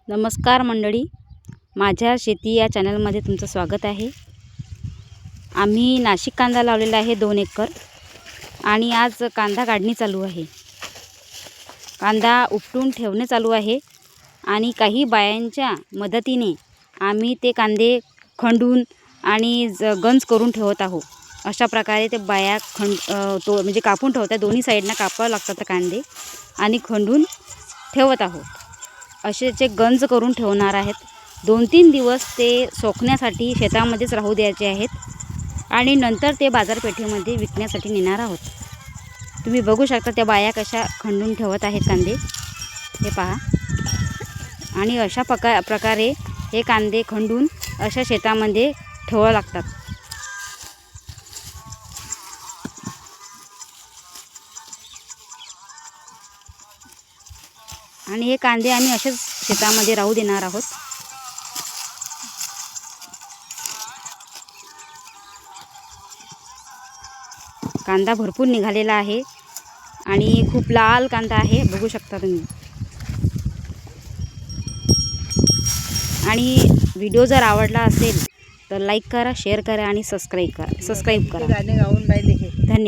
नमस्कार मंडळी, माझ्या शेती या चॅनलमध्ये तुमचं स्वागत आहे। आम्ही नाशिक कांदा लावलेला आहे 2 एकर आणि आज कांदा काढणी चालू आहे। कांदा उपटून ठेवणे चालू आहे आणि काही बायांच्या मदतीने आम्ही ते कांदे खंडून आणि गंज करून ठेवत आहोत। अशा प्रकारे ते बाया म्हणजे कापून ठेवतात। दोन्ही साइडना कापावे लागतात कांदे आणि खंडून ठेवत आहोत। असेचे गंज करून ठेवणार आहेत। 2-3 दिवस ते सोकण्यासाठी शेतामध्येच राहू द्यायचे आहेत आणि नंतर ते बाजारपेठेमध्ये विकण्यासाठी नेणार आहोत। तुम्ही बघू शकता त्या बाया कशा खंडून ठेवत आहेत कांदे, हे पहा। आणि अशा प्रकारे हे कांदे खंडून अशा शेतामध्ये ठेवावे लागतात। आणि हे कांदे आम्ही असेच शेतामध्ये राहू देणार आहोत। कांदा भरपूर निघालेला आहे आणि खूप लाल कांदा आहे, बघू शकता तुम्ही। आणि व्हिडिओ जर आवडला असेल तर लाईक करा, शेअर करा आणि सबस्क्राइब करा। धन्यवाद।